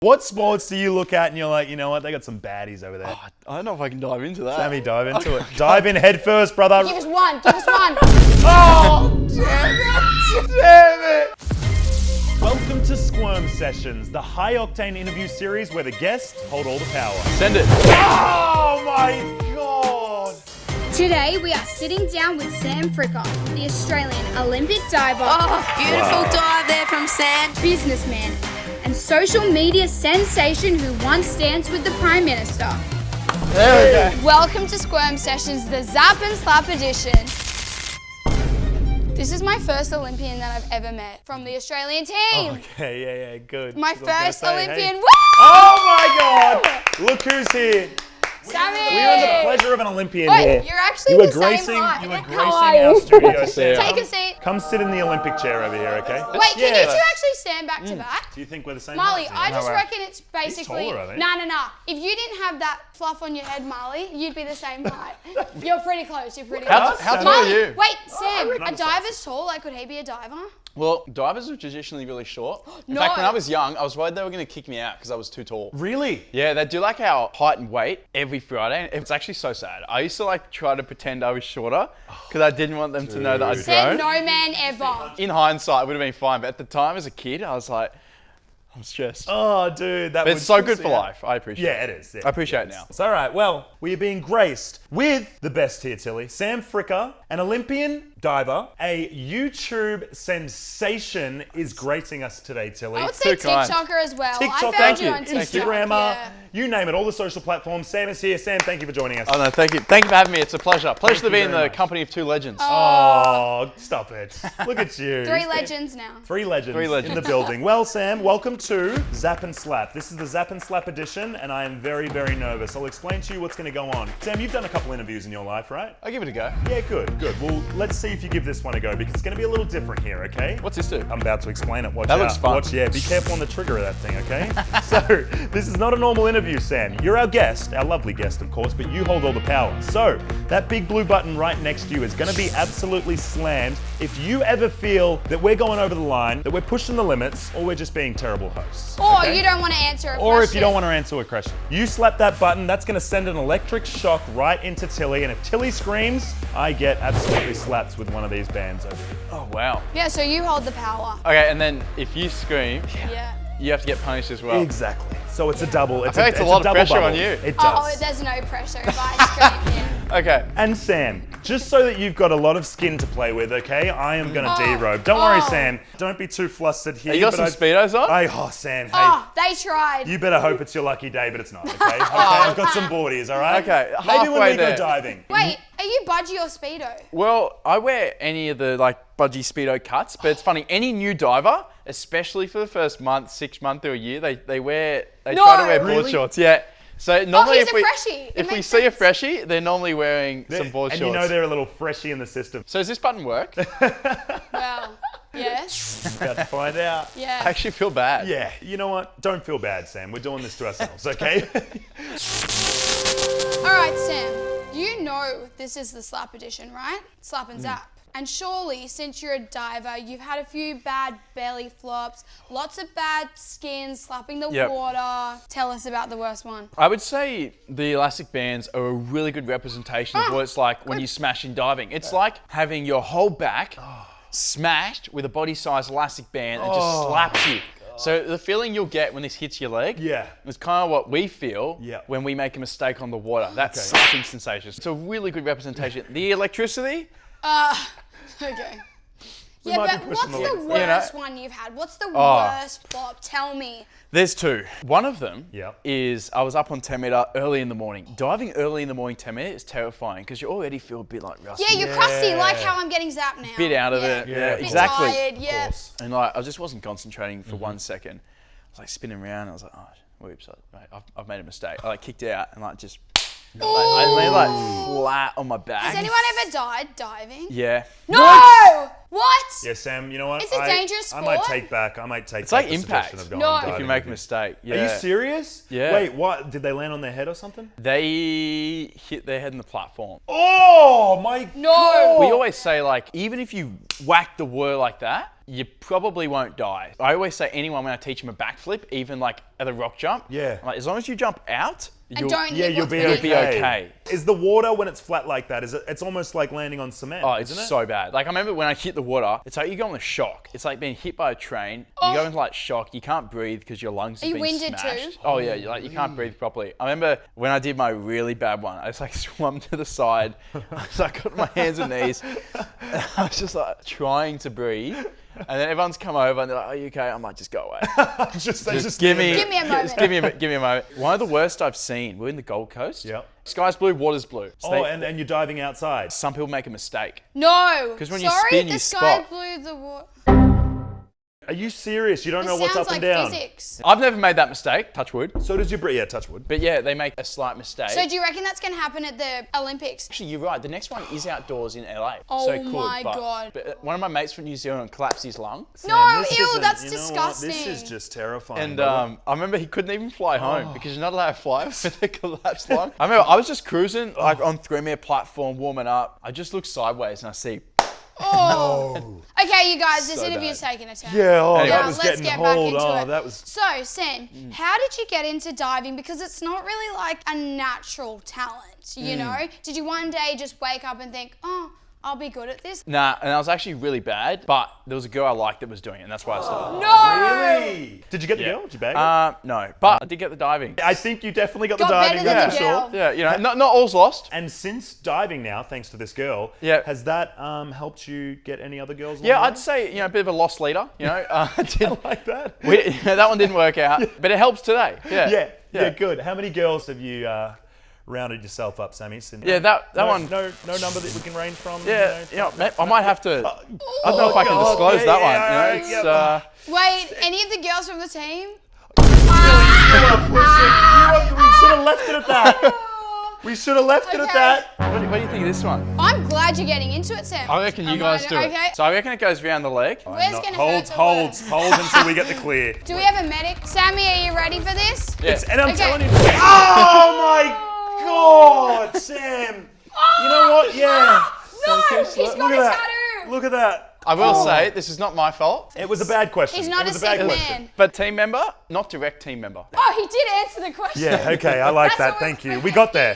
What sports do you look at and you're like, you know what, they got some baddies over there? Oh, I don't know if I can dive into that. Sammy, dive into it. Dive in head first, brother. Give us one. Give us one. Oh, damn it. Damn it. Welcome to Squirm Sessions, the high-octane interview series where the guests hold all the power. Send it. Oh, my God. Today we are sitting down with Sam Fricker, the Australian Olympic diver, Oh, beautiful dive there from Sam. businessman, and social media sensation who once danced with the Prime Minister. There we go. Welcome to Squirm Sessions, the Zap and Slap edition. This is my first Olympian that I've ever met from the Australian team. Okay, yeah, good. My 'Cause I was first gonna say, Olympian. hey. Woo! Oh, my God. Look who's here. Sammy! We are the pleasure of an Olympian Wait, here. you're actually You were the same gracing, height. you were How gracing are you? our studio. Sam. Take a seat. Come sit in the Olympic chair over here, okay? Wait, can you two actually stand back to back? Do you think we're the same Marley, height? I just reckon it's basically... taller, I think. No. If you didn't have that fluff on your head, Marley, you'd be the same height. You're pretty close, How tall are Marley, you? wait, Sam, reckon a I'm diver's tall, like could he be a diver? Well, divers are traditionally really short. In No. fact, when I was young, I was worried they were going to kick me out because I was too tall. Really? Yeah, they do like our height and weight every Friday. It's actually so sad. I used to like try to pretend I was shorter because I didn't want them to know that I'd Said grown. no man ever. In hindsight, it would have been fine, but at the time as a kid, I was like, I'm stressed. Oh, dude, that But was it's so good for life. I appreciate it. Yeah, it is. Yeah, I appreciate it now. It's all right. Well, we are being graced with the best here, Tilly. Sam Fricker, an Olympian diver, a YouTube sensation, is gracing us today, Tilly. I would say Too kind. TikToker as well. TikTok, I found thank you you. on TikTok. Instagrammer, Yeah. you name it, all the social platforms. Sam is here. Sam, thank you for joining us. Oh no, thank you. Thank you for having me. It's a pleasure. Pleasure to you be in very the much. company of two legends. Oh, stop it. Look at you. Three legends now. Three legends, Three in legends. the building. Well, Sam, welcome to Zap and Slap. This is the Zap and Slap edition, and I am very, very nervous. I'll explain to you what's going to go on. Sam, you've done a couple interviews in your life, right? I'll give it a go. Yeah, good. Well, let's see if you give this one a go, because it's going to be a little different here, okay? What's this do? I'm about to explain it. Watch That out. looks fun. Watch, yeah, be careful on the trigger of that thing, okay? So, this is not a normal interview, Sam. You're our guest, our lovely guest, of course, but you hold all the power. So, that big blue button right next to you is going to be absolutely slammed if you ever feel that we're going over the line, that we're pushing the limits, or we're just being terrible hosts. Or okay? you don't want to answer a question. Or if you don't want to answer a question. You slap that button, that's going to send an electric shock right into Tilly, and if Tilly screams, I get absolutely slapped with one of these bands over here. Oh wow. Yeah, so you hold the power. Okay, and then if you scream, Yeah. you have to get punished as well. Exactly. So it's a double. It's feel like it's a lot of double pressure bubble. on you. It Oh, does. there's no pressure if I scream in. Okay. And Sam, just so that you've got a lot of skin to play with, okay? I am gonna derobe. Don't worry, Oh. Sam. Don't be too flustered here. You got but some I- Speedos on? Oh, Sam, hey. Oh, they tried. You better hope it's your lucky day, but it's not, okay? Okay, I've got some boardies, all right? Okay, Maybe when halfway we go there. diving. Wait, are you budgie or speedo? Well, I wear any of the like budgie Speedo cuts, but it's funny, any new diver, especially for the first month, 6 months or a year, they try to wear board Really? shorts. Yeah. So normally he's if a we freshie. It if we makes see a sense. freshie, they're normally wearing some board and shorts. you know they're a little freshy in the system. So does this button work? Well, yes. About to find out. I Yeah. actually feel bad. Yeah, you know what? Don't feel bad, Sam. We're doing this to ourselves, okay? All right, Sam. You know this is the slap edition, right? Slap and zap. And surely, since you're a diver, you've had a few bad belly flops, lots of bad skins, slapping the Yep. water. Tell us about the worst one. I would say the elastic bands are a really good representation of what it's like when you smash in diving. It's like having your whole back smashed with a body-sized elastic band and just slaps you. So the feeling you'll get when this hits your leg Yeah. is kind of what we feel Yeah. when we make a mistake on the water. That slapping sensation. It's a really good representation. The electricity, Okay. We Yeah, might be but pushing what's the the limits. worst one you've had? What's the worst flop? Tell me. there's two. One of them Yeah. is I was up on 10 meter early in the morning. Diving early in the morning 10 meter is terrifying because you already feel a bit like rusty. Yeah, you're crusty, like how I'm getting zapped now. Bit out of it. Yeah, Bit exactly. tired, yeah. And like, I just wasn't concentrating for 1 second. I was like spinning around. I was like, oh, whoops, I've made a mistake. I like kicked out and like just, I lay like flat on my back. Has anyone ever died diving? Yeah. No! What? Yeah, Sam, you know what? It's a dangerous I might sport. take back It's like the suggestion impact. of going No. diving If you make a with mistake. you. Yeah. Are you serious? Yeah. Wait, what? Did they land on their head or something? They hit their head in the platform. Oh my No. We always say like, even if you whack the whir like that, you probably won't die. I always say anyone when I teach them a backflip, even like at a rock jump, Yeah. I'm like, as long as you jump out, And don't Yeah, hit you'll what's be beneath be it. okay. Is the water when it's flat like that? It's almost like landing on cement? Oh, it's isn't it? so bad. Like I remember when I hit the water, it's like you go into shock. It's like being hit by a train. You go into like shock. You can't breathe because your lungs have you been winded smashed. too? Oh yeah, you can't breathe properly. I remember when I did my really bad one, I just like swum to the side. So I got my hands and knees. And I was just like trying to breathe. And then everyone's come over and they're like, "Are you okay?" I'm like, "Just go away. just Give me Give me a moment. Just give me a moment." One of the worst I've seen. We're in the Gold Coast. Yep. Sky's blue, water's blue. So Oh, and you're diving outside. some people make a mistake. No. 'Cause when you Sorry, spin, the you sky spot. blue, the water. Are you serious? You don't know This what's sounds up and like down? physics. I've never made that mistake. Touch wood. So does your yeah, touch wood. But yeah, they make a slight mistake. So do you reckon that's going to happen at the Olympics? Actually, you're right. The next one is outdoors in LA. Oh so it could, my but, God. But one of my mates from New Zealand collapsed his lung. No, This ew, isn't- that's you know what? disgusting. This is just terrifying. And brother. I remember he couldn't even fly home because you're not allowed to fly with a collapsed lung. I remember I was just cruising like on 3-meter platform, warming up. I just look sideways and I see. Oh. Okay, you guys, this So interview's bad. taking a turn. yeah, oh, Anyway. that Now, was let's getting get back hold. into Oh, it. that was. So, Sam, how did you get into diving? Because it's not really like a natural talent, you know? Did you one day just wake up and think, oh, I'll be good at this? Nah, and I was actually really bad, but there was a girl I liked that was doing it, and that's why I started. No! Really? Did you get the girl? Did you bag it? No, but I did get the diving. I think you definitely got, Got the diving, better than that's the for girl. sure. Yeah, you know, not all's lost. And since diving now, thanks to this girl, Yeah. has that helped you get any other girls? along Yeah, the I'd way? say, a bit of a lost leader, I did, I like that. that one didn't work out, but it helps today. Yeah, good. How many girls have you rounded yourself up, Sammy? Since, Yeah, that one. No number that we can range from. Yeah, you know, I might have to. I don't know if I can God, disclose yeah, that yeah, one. yeah, It's, Wait, any of the girls from the team? We should have left it at that. We should have left it at Okay. that. what do you think of this one? I'm glad you're getting into it, Sam. I reckon you guys do Okay. it. So I reckon it goes around the leg. Where's No, going to holds, hurt? holds until we get the clear. Do we have a medic? Sammy, are you ready for this? Yeah. And I'm Okay. telling you. Oh my God, Sam. You know what? Yeah. No, Focus, he's look got Look a at that. tattoo. Look at that. I will say this is not my fault, It was a bad question. He's not it was a a bad sick question. man. but team member, not direct team member. Oh, he did answer the question. Yeah, okay, I like That's that. all Thank you. right. We got there.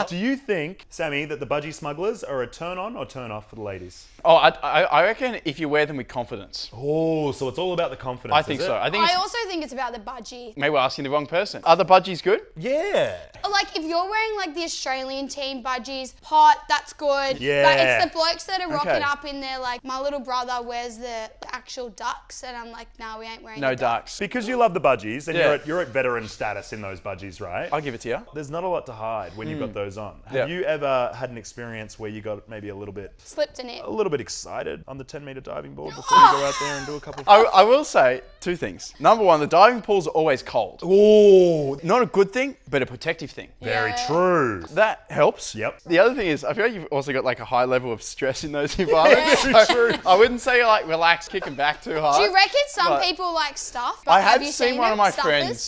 Do you think, Sammy, that the budgie smugglers are a turn on or turn off for the ladies? Oh, I reckon if you wear them with confidence. Oh, so it's all about the confidence. I think is so. it? I think I it's, also think it's about the budgie. maybe we're asking the wrong person. Are the budgies good? Yeah. Like, if you're wearing, like, the Australian team budgies, hot, that's good. Yeah. But it's the blokes that are rocking Okay. up in there, like, my little brother wears the actual ducks, and I'm like, nah, we ain't wearing No the ducks. Because you love the budgies and Yeah. you're at veteran status in those budgies, right? I'll give it to you. There's not a lot to hide when you've got those on. Yeah. Have you ever had an experience where you got maybe a little bit Slipped in it. excited on the 10-meter diving board before you go out there and do a couple of... I will say two things. Number one, the diving pools are always cold. Oh, Not a good thing, but a protective thing. very Yeah. true. That helps. Yep. The other thing is, I feel like you've also got like a high level of stress in those environments. Very So true. I wouldn't say like relax, kicking back too hard. Do you reckon some But- people like stuff? But I have you seen one of my stuffers?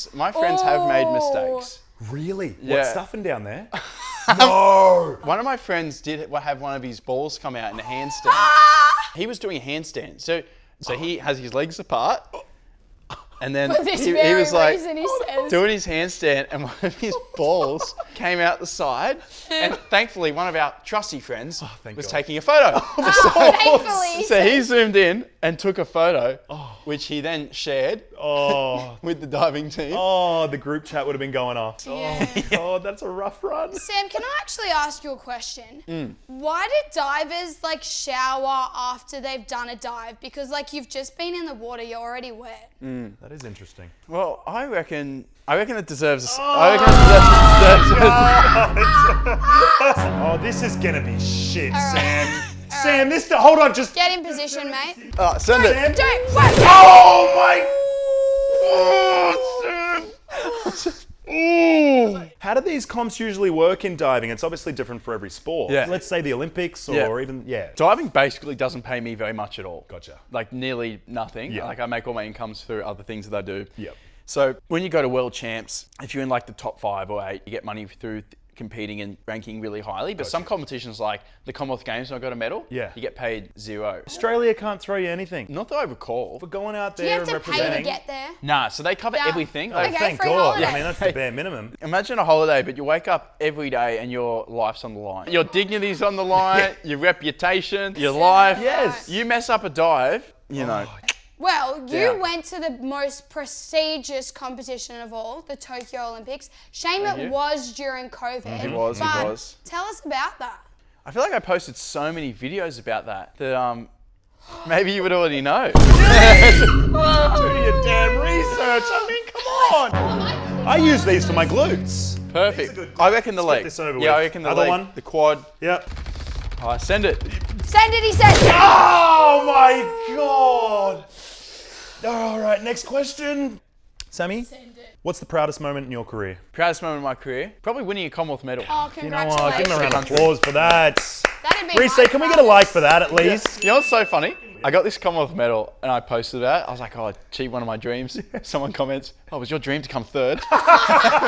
friends. My friends have made Oh. mistakes. Really? Yeah. What's stuffing down there? No. One of my friends did have one of his balls come out in a handstand. Ah! He was doing a handstand. So he has his legs apart. And then For this he very was like reason, he says. doing his handstand, and one of his balls came out the side. And thankfully, one of our trusty friends thank was God. taking a photo. Thankfully. So he zoomed in and took a photo, which he then shared Oh. with the diving team. Oh, the group chat would have been going off. Yeah. Oh, God, that's a rough run. Sam, can I actually ask you a question? Mm. Why do divers like shower after they've done a dive? Because like you've just been in the water, you're already wet. That is interesting. Well, I reckon it deserves. I reckon it deserves. Oh, this is gonna be shit, All right. Sam. Sam, this. Hold on, just. Get in position, mate. Send it. Sam. Don't wait. Oh my. Oh, Sam. Ooh. How do these comps usually work in diving? It's obviously different for every sport. Yeah. Let's say the Olympics or Yeah. even Diving basically doesn't pay me very much at all. Gotcha. Like nearly nothing. Yeah. Like I make all my incomes through other things that I do. Yep. So when you go to world champs, if you're in like the top 5 or 8, you get money through competing and ranking really highly. But some competitions, like the Commonwealth Games, when I got a medal, Yeah. you get paid 0. Australia can't throw you anything. Not that I recall. For going out Do you there have and to pay to representing. get there? Nah, so they cover Yeah. everything. Oh, Like, Okay, thank free God. holiday. I mean, that's the bare minimum. imagine a holiday, but you wake up every day and your life's on the line. Your dignity's on the line, your reputation, your life. Yes. You mess up a dive, you know. Well, you Yeah. went to the most prestigious competition of all, the Tokyo Olympics. Shame Thank it you. was during COVID. It was, it but was. Tell us about that. I feel like I posted so many videos about that maybe you would already know. Do your damn research. I mean, come on. I use these for my glutes. Perfect. good- I reckon the Let's get leg. this over Yeah, with. I reckon the Other leg. one? The quad. Yep. Oh, send it. Send it, he said. Oh my God. All right, next question. Sammy, what's the proudest moment in your career? Proudest moment of my career? Probably winning a Commonwealth medal. Oh, You know congratulations. what? Give him a round of Country. applause for that. That'd be Reese, my can we get a like proudest. for that at least? You know what's so funny? I got this Commonwealth medal and I posted that. I was like, oh, I achieved one of my dreams. Someone comments, oh, it was your dream to come third?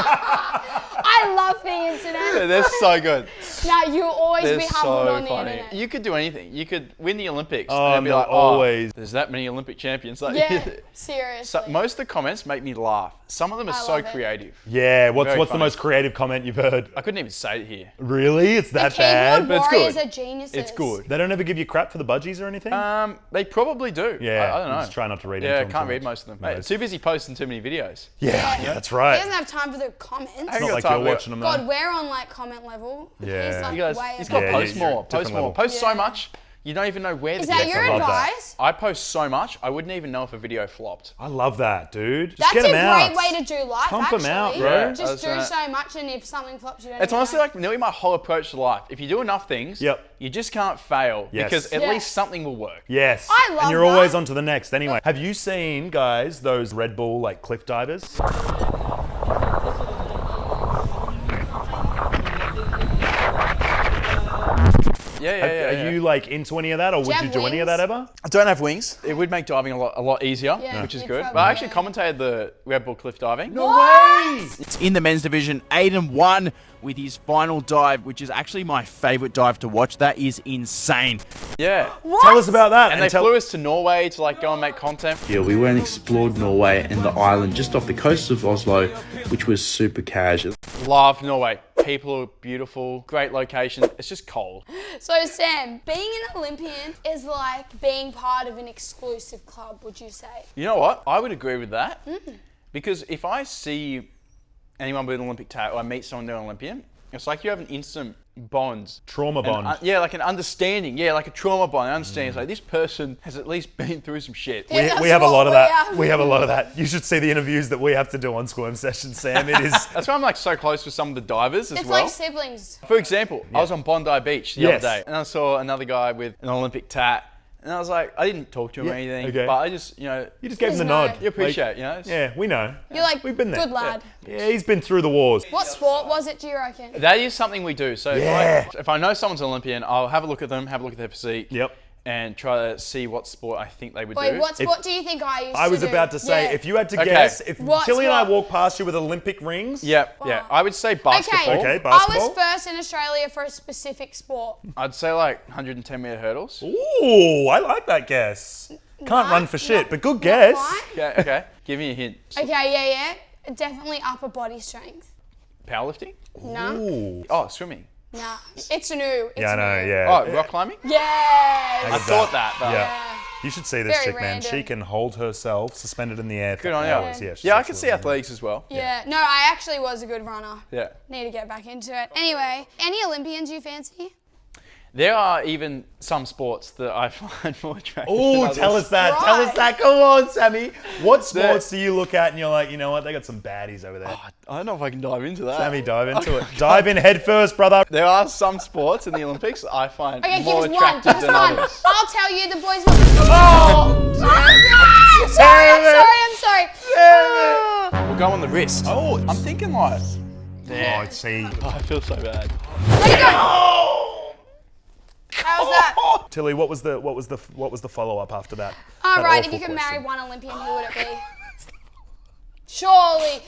I love the internet. They're so good. Now you always They're be humbled so on the funny. internet. You could do anything. You could win the Olympics. Oh, and they'd be no, like, oh, always. there's that many Olympic champions. Like, Yeah, seriously. so most of the comments make me laugh. Some of them are I so love it. creative. Yeah, what's Very the funny. most creative comment you've heard? I couldn't even say it here. Really? It's the that keyboard bad? but it's warriors good. are geniuses. It's good. They don't ever give you crap for the budgies or anything? They probably do. Yeah, I don't know. just try not to read Yeah, into I them can't too read much. most of them. No, Mate, it's- too busy posting too many videos. yeah, that's He right. doesn't have time for the comments. Ain't It's got not like time you're for it. watching them though. God, we're on like comment level. Yeah. He's like You guys, way he's above. got Yeah, post you're more. different Post more. level. Post so Yeah. much, you don't even know where Is to that get your I love that. advice? I post so much, I wouldn't even know if a video flopped. I love that, dude. Just That's get a them out. great way to do life, Pump 'em actually. out, bro. Yeah, Just that's do right. so much, and if something flops, you don't It's even honestly know. like nearly my whole approach to life. If you do enough things, Yep. you just can't fail Yes. because at Yeah. least something will work. Yes. I love and you're always that. on to the next anyway. Have you seen, guys, those Red Bull like cliff divers? Yeah. Are you like into any of that, or would you you have do any of that wings? ever? I don't have wings. It would make diving a lot easier, Yeah, which is you'd good. probably- But I actually commentated the Red Bull cliff diving. No way! In the men's division, Aiden won with his final dive, which is actually my favourite dive to watch. That is insane. Yeah. Tell us about that. And they flew us to Norway to like go and make content. Yeah, we went and explored Norway and the island just off the coast of Oslo, which was super cash. Love Norway. People are beautiful, great location. It's just cold. So, Sam, being an Olympian is like being part of an exclusive club, would you say? You know what? I would agree with that. Because if I see anyone with an Olympic tag or I meet someone who's an Olympian, it's like you have an instant bond. Trauma bond. Yeah, like an understanding. Yeah, like a trauma bond. I understand. It's like this person has at least been through some shit. Yeah, We that's have a what lot of we that. are. We have a lot of that. You should see the interviews that we have to do on Squirm Sessions, Sam. It is. That's why I'm like so close with some of the divers as It's well. like siblings. For example, I was on Bondi Beach the Yes. other day and I saw another guy with an Olympic tat. And I was like, I didn't talk to him or Yeah, anything, okay. but I just, you know, You just gave him the Just nod. know. you appreciate, Like, you know. It's- Yeah, we know. You're like, We've been there. good lad. Yeah, he's been through the wars. What sport was it, do you reckon? That is something we do. So Yeah. if I know someone's an Olympian, I'll have a look at them, have a look at their physique. Yep. And try to see what sport I think they would Wait, do. what sport do you think I used to I was do? about to say, Yeah. if you had to Okay. guess, if What Tilly and I sport? walk past you with Olympic rings, Yeah. I would say basketball. Okay, I basketball. was first in Australia for a specific sport. I'd say like 110 meter hurdles. Ooh, I like that guess. Can't run for shit, but good guess. Quite. Okay. Give me a hint. Okay, yeah. Definitely upper body strength. Powerlifting? Nah, Ooh. Oh, swimming. nah. It's new. It's Yeah, I know, new. yeah. Oh, rock climbing? Yes. I thought that, but Yeah. You should see this Very chick, man. random. She can hold herself suspended in the air for good on hours. you. Yeah, she's Yeah, I can see absolutely athletics as well. Yeah. No, I actually was a good runner. Yeah. Need to get back into it. Anyway, any Olympians you fancy? There are even some sports that I find more attractive. Oh, than others. tell us that. Right. Tell us that. Come on, Sammy. What sports do you look at and you're like, you know what? They got some baddies over there. I don't know if I can dive into that. Sammy, dive into it. Dive in head first, brother. There are some sports in the Olympics I find Okay, give more us one. attractive Give us than one. others. I'll tell you the boys will. Oh! I'm sorry. We'll go on the wrist. Oh, I'm thinking like, Oh, see. I feel so bad. There you go. How's that? Tilly, what was the follow up after that? All That right, if awful you could question. marry one Olympian, who would it be? Surely.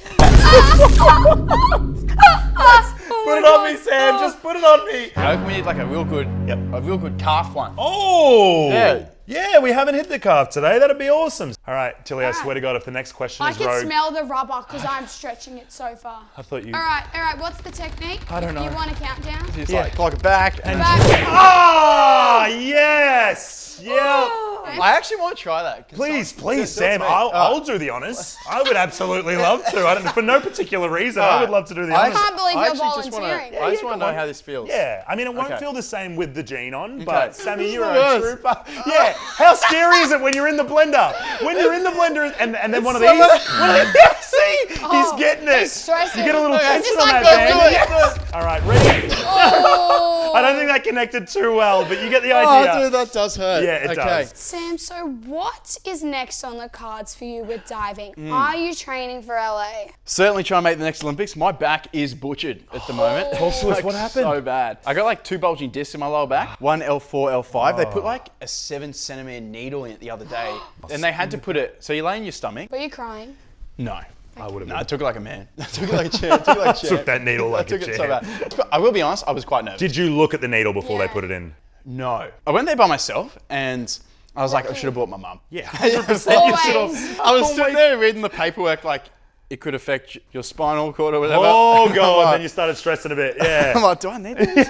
Put it it on me, Sam. Just put it on me. I reckon we need like a real good, calf one. Oh! Yeah. Yeah, we haven't hit the calf today. That'd be awesome. All right, Tilly, I swear to God, if the next question I is can rogue... smell the rubber because I'm stretching it so far. I thought you... All right. What's the technique? I don't know. You want a countdown? Just like clock it back. And Back. Ah, yes! Yeah. I actually want to try that. Please, That's Sam, me. I'll do the honors. I would absolutely love to. I don't, for no particular reason, I would love to do the honors. can't believe you're actually just wanna- volunteering. I just want to know how this feels. Yeah, I mean, it won't Okay. feel the same with the gene on, but Sammy, you're the a worst. trooper. Yeah, how scary is it when you're in the blender? When you're in the blender and then one of so these, bad. see, he's getting it. stressing. You get a little Okay. tension It's on like that, they're man. doing Yes. All right, ready? Oh. I don't think that connected too well, but you get the Oh, idea. dude, that does hurt. Yeah, it does. Sam, so what is next on the cards for you with diving? Hmm. Are you training for LA? Certainly try and make the next Olympics. My back is butchered at the moment. What happened? So bad. I got like 2 bulging discs in my lower back. One L4, L5. They put like a 7-centimeter needle in it the other day. And they had to put it, so you lay on your stomach. Were you crying? No. I would have No, I took it like a man. I took it like a chair. took that needle like I a took it chair. so bad. I will be honest, I was quite nervous. Did you look at the needle before they Yeah. put it in? No. I went there by myself and I was like, I should have brought my mum. Yeah, 100%. Always. I was sitting there reading the paperwork like, it could affect your spinal cord or whatever. Oh, I'm God, like- then you started stressing a bit, yeah. I'm like, do I need this?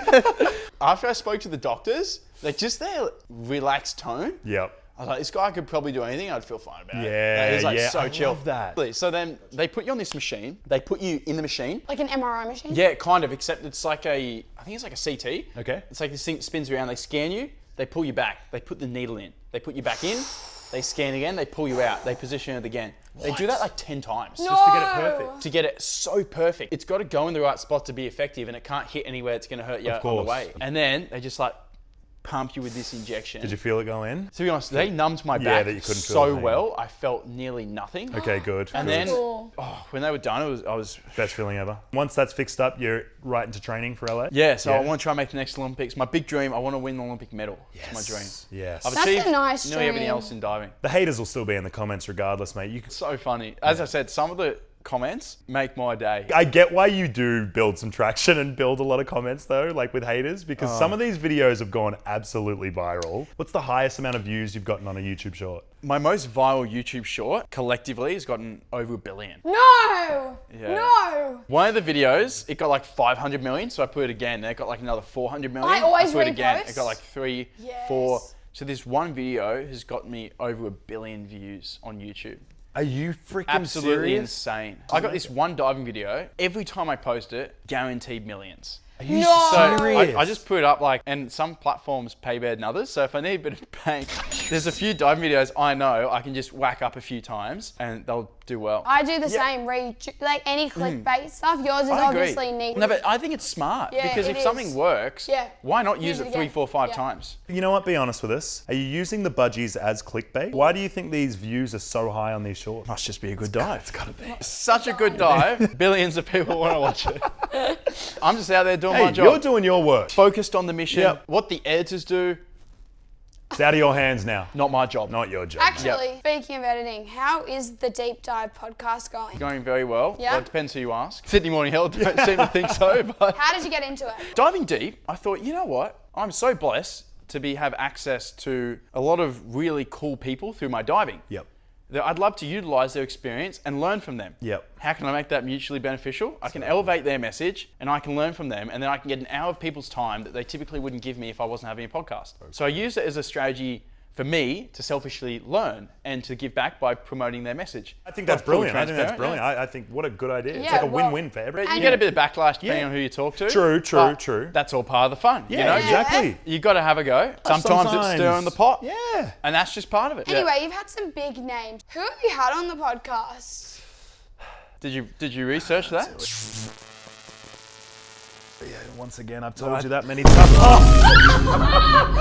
After I spoke to the doctors, like just their relaxed tone, Yep. I was like, this guy could probably do anything, I'd feel fine about it. Yeah, Like, he's like yeah, so I chill. love that. So then they put you on this machine. They put you in the machine. Like an MRI machine? Yeah, kind of, except it's like I think it's like a CT. Okay. It's like this thing spins around, they scan you, they pull you back, they put the needle in, they put you back in, they scan again, they pull you out, they position it again. They do that like 10 times. No. Just to get it perfect. To get it so perfect. It's got to go in the right spot to be effective and it can't hit anywhere it's going to hurt you on the course. way. And then they just like pump you with this injection. Did you feel it go in? To be honest, they numbed my Yeah, back that you couldn't feel so the pain. well, I felt nearly nothing. Okay, good. And good. then, when they were done, I was Best feeling ever. Once that's fixed up, you're right into training for LA? yeah, so I want to try and make the next Olympics. My big dream, I want to win the Olympic medal. Yes. It's my dream. Yes. I've That's achieved a nice nearly everything dream. else in diving. The haters will still be in the comments regardless, mate. You can... So funny. As I said, some of the comments make my day. I get why you do build some traction and build a lot of comments though, like with haters, because some of these videos have gone absolutely viral. What's the highest amount of views you've gotten on a YouTube short? My most viral YouTube short collectively has gotten over 1 billion. No! Yeah. No! One of the videos, it got like 500 million, so I put it again. Then it got like another 400 million. I always put it again. repost. It got like 3, Yes. 4. So this one video has got me over 1 billion views on YouTube. Are you freaking Absolutely serious? insane. I got this one diving video. Every time I post it, guaranteed millions. Are you No. So serious? I just put it up like, and some platforms pay better than others. So if I need a bit of bank, there's a few diving videos I know I can just whack up a few times and they'll do well. I do the same. Like any clickbait stuff. Yours is I agree. obviously neat. No, but I think it's smart Yeah, because it if something is. works, Yeah. why not Use use it it 3, again. 4, 5 Yeah. times? You know what? Be honest with us. Are you using the budgies as clickbait? Why do you think these views are so high on these shorts? Must just be a good dive. It's gotta be. Such a good dive. Billions of people want to watch it. I'm just out there doing my Hey, job. you're doing your work. Focused on the mission. Yep. What the editors do, It's out of your hands now. not my job. Not your job. mate. Actually, speaking of editing, how is the Deep Dive podcast going? Going very well. Yeah? Well, it depends who you ask. Sydney Morning Herald don't seem to think so, but How did you get into it? diving deep, I thought, you know what? I'm so blessed to have access to a lot of really cool people through my diving. Yep. That I'd love to utilize their experience and learn from them. Yep. How can I make that mutually beneficial? I can elevate their message and I can learn from them, and then I can get an hour of people's time that they typically wouldn't give me if I wasn't having a podcast. So I use it as a strategy for me to selfishly learn and to give back by promoting their message. I think that's Fully brilliant. I think that's transparent, brilliant. I think what a good idea. It's Yeah, like a well- win-win for everyone. You And- get a bit of backlash depending Yeah. on who you talk to. True, but true. That's all part of the fun. Yeah, you know? exactly. You got to have a go. Sometimes it's stirring the pot. Yeah. And that's just part of it. Anyway, you've had some big names. Who have you had on the podcast? Did you research that? Yeah, once again, I've told you that many times.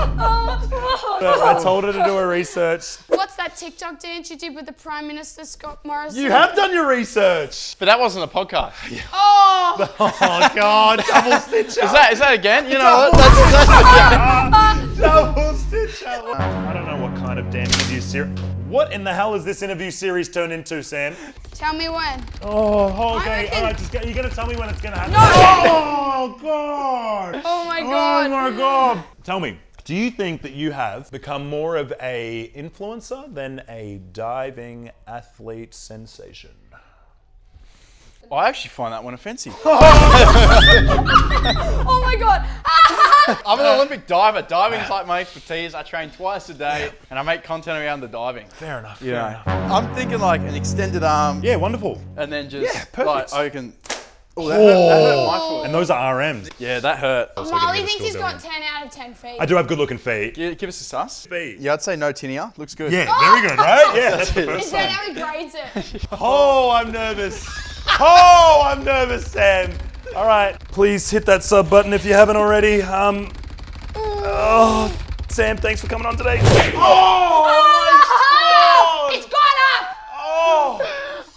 I told her to do a research. What's that TikTok dance you did with the Prime Minister Scott Morrison? You have done your research. But that wasn't a podcast. Oh! Oh God, double stitch Is that again? You know what? That's double stitch up. I don't know what kind of dancing you used here. What in the hell has this interview series turned into, Sam? Tell me when. Oh, I okay. reckon- All right, you're going to tell me when it's going to happen? No! Oh, God. Oh my god. Oh, my God. Tell me, do you think that you have become more of a influencer than a diving athlete sensation? I actually find that one offensive. Oh my god. I'm an Olympic diver. Diving's like my expertise. I train twice a day and I make content around the diving. Fair enough. You Fair know, enough. I'm thinking like an extended arm Yeah, wonderful. and then just Yeah, perfect. like I can. Oh, that hurt my foot. And those are RMs. Yeah, that hurt. Molly get thinks to he's school got doing 10 out of 10 feet. I do have good looking feet. Give us a sus. Feet. Yeah, I'd say no tinea. Looks good. Yeah, very good, right? Yeah, that's the Is first that one. how he grades it? Oh, I'm nervous. Oh, I'm nervous, Sam. All right, please hit that sub button if you haven't already. Oh, Sam, thanks for coming on today. Oh, my God. It's gone up!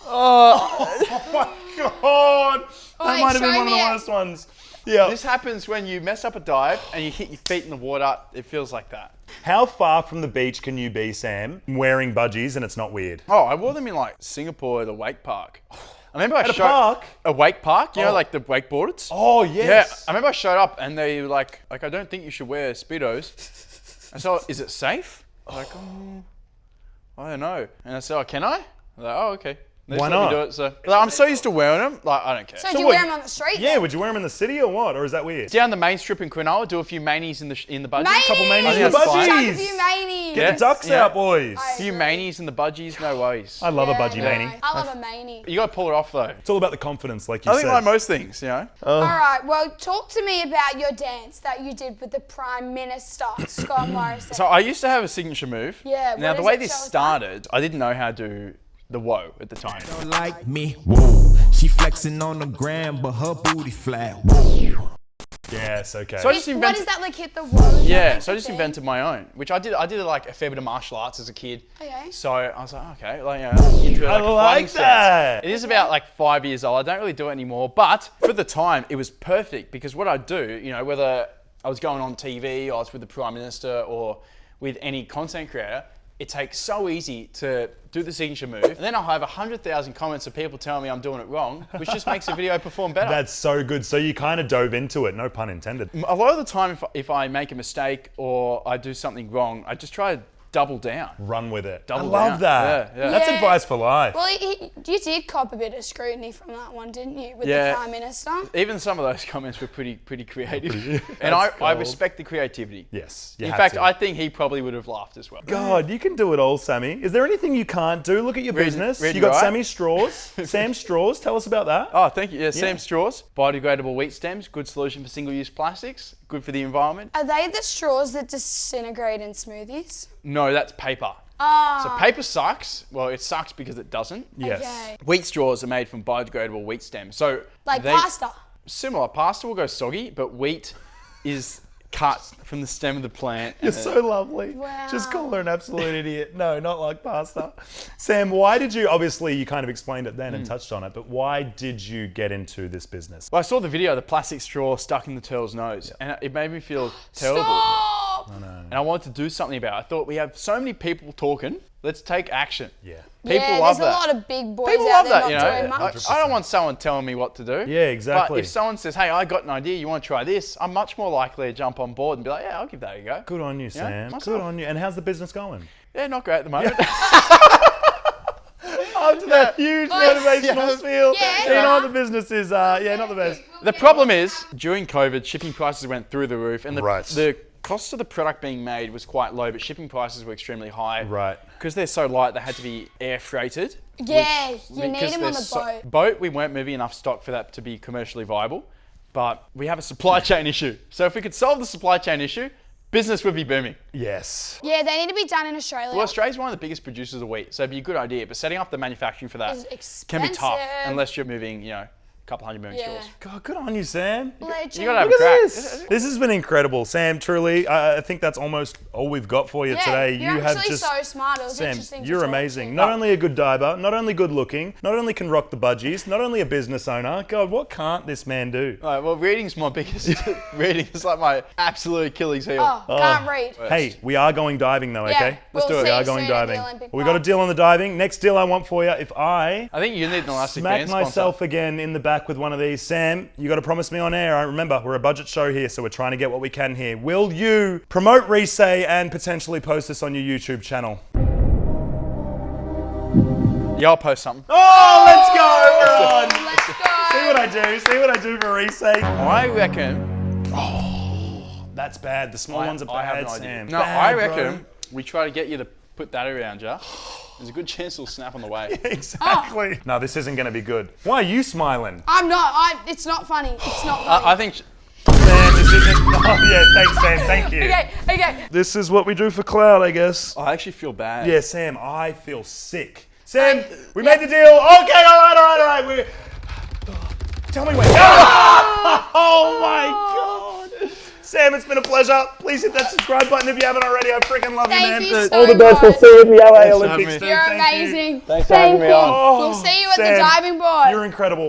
Oh my God. That Wait, might have been show one of the me it. worst ones. Yeah. This happens when you mess up a dive and you hit your feet in the water. It feels like that. How far from the beach can you be, Sam, wearing budgies and it's not weird? Oh, I wore them in like Singapore at a wake park. I remember At a park? A wake park, you know, Oh. like the wakeboarders. Oh, Yeah, yes. I remember I showed up and they were like I don't think you should wear Speedos. I said, is it safe? I was like, I don't know. And I said, oh, can I? I was like, oh, okay. They just Why let me not? do it, so like, I'm so used to wearing them, like I don't care. So do you what- wear them on the street? Yeah, would you wear them in the city or what? Or is that weird? Down the main strip in Quinoa, do a few manies in the budgies. Manies! Couple manies I in think the that's fine. Chuck a budgies. few manies. Get Yeah. the ducks Yeah. out, boys. I A few agree. manies in the budgies, no worries. I love a Yeah, budgie no, manie. I love a manie. You gotta pull it off though. It's all about the confidence, like you I said. think like most things, you know. All right, well, talk to me about your dance that you did with the Prime Minister, Scott Morrison. So I used to have a signature move. Yeah, Now what the is way it? this Show us that. started, I didn't know how to do the whoa at the time. Like me, whoa. She flexing on the gram, but her booty flat, whoa. Yes, okay. So I just What invented. is that, like, hit the wall? Yeah, so I just invented my own, which I did like a fair bit of martial arts as a kid. Okay. So I was like, okay, like, you know, into it, I like a like fighting stance. that. It is about like 5 years old. I don't really do it anymore, but for the time, it was perfect because what I do, you know, whether I was going on TV or I was with the Prime Minister or with any content creator, it takes so easy to do the signature move, and then I'll have 100,000 comments of people telling me I'm doing it wrong, which just makes the video perform better. That's so good. So you kind of dove into it, no pun intended. A lot of the time, if I make a mistake or I do something wrong, I just try to double down. Run with it. Double I love down. that. Yeah, yeah. That's Yeah. advice for life. Well, you did cop a bit of scrutiny from that one, didn't you, with Yeah. the Prime Minister? Even some of those comments were pretty creative, and I cold. respect the creativity. Yes. you In have fact, to. I think he probably would have laughed as well. God, you can do it all, Sammy. Is there anything you can't do? Look at your business. read You got right. Sammy Straws. Sam Straws. Tell us about that. Oh, thank you. Yeah, Sam Straws, biodegradable wheat stems, good solution for single-use plastics, good for the environment. Are they the straws that disintegrate in smoothies? No, that's paper. Ah. So paper sucks. Well, it sucks because it doesn't. Yes. Okay. Wheat straws are made from biodegradable wheat stems. So Like they- pasta. Similar. Pasta will go soggy, but wheat is cut from the stem of the plant. You're and so lovely. Wow. Just call her an absolute idiot. No, not like pasta. Sam, why did you, obviously you kind of explained it then and touched on it, but why did you get into this business? Well, I saw the video, the plastic straw stuck in the turtle's nose, and it made me feel terrible. Stop! And I wanted to do something about it. I thought we have so many people talking. Let's take action. Yeah. People yeah, love there's that. a lot of big boys People out love there that, not you know. doing Like, much. I don't want someone telling me what to do. Yeah, exactly. But if someone says, "Hey, I got an idea. You want to try this?" I'm much more likely to jump on board and be like, "Yeah, I'll give that a go." Good on you, Sam. myself. Good on you. And how's the business going? Yeah, not great at the moment. After that huge motivational spiel, Yeah, you know yeah. what the business is, not the best. The problem is, during COVID, shipping prices went through the roof, and Right. the cost of the product being made was quite low, but shipping prices were extremely high. Right. Because they're so light, they had to be air freighted. Yeah, you need Because them on they're the boat. Boat, we weren't moving enough stock for that to be commercially viable, but we have a supply chain issue. So if we could solve the supply chain issue, business would be booming. Yes. Yeah, they need to be done in Australia. Well, Australia's one of the biggest producers of wheat, so it'd be a good idea. But setting up the manufacturing for that It's can be tough expensive. unless you're moving, couple $100 million Yeah. scores. God, good on you, Sam. Legend. You gotta have a Look crack. at this. This has been incredible, Sam. Truly, I think that's almost all we've got for you Yeah, today. you're You have actually just so smart. It was Sam, interesting to you're talk amazing. to. Not only a good diver, not only good looking, not only can rock the budgies, not only a business owner. God, what can't this man do? All right, well, reading's my biggest. Reading is like my absolute Achilles heel. Oh, can't read. Hey, we are going diving though, okay? Let's do it. We are going diving. We got a deal on the diving. Next deal I want for you, if I I think you need an elastic smack band sponsor. myself again in the back with one of these, Sam, you got to promise me on air. I remember we're a budget show here, so we're trying to get what we can here. Will you promote Resay and potentially post this on your YouTube channel? Yeah, I'll post something. Oh, let's go! We're on. Let's go. See what I do? See what I do for Resay? I reckon. That's bad. The small ones are I have bad, no idea. Sam. No, Bad, I bro. reckon we try to get you to put that around you. There's a good chance it'll snap on the way. Exactly. No, this isn't going to be good. Why are you smiling? I'm not. It's not funny. It's not funny. I think. Sam, this isn't. Oh, yeah, thanks, Sam. Thank you. Okay. This is what we do for cloud, I guess. I actually feel bad. Yeah, Sam, I feel sick. Sam, we made the deal. Okay, all right. Tell me when. Oh my God. Sam, it's been a pleasure. Please hit that subscribe button if you haven't already. I freaking love you, man. Thank you so All the best. We'll much. see you at the LA Thanks for Olympics, having dude. me. You're Thank you. amazing. Thanks for having me on. Oh, We'll see you at the Sam, diving board. You're incredible.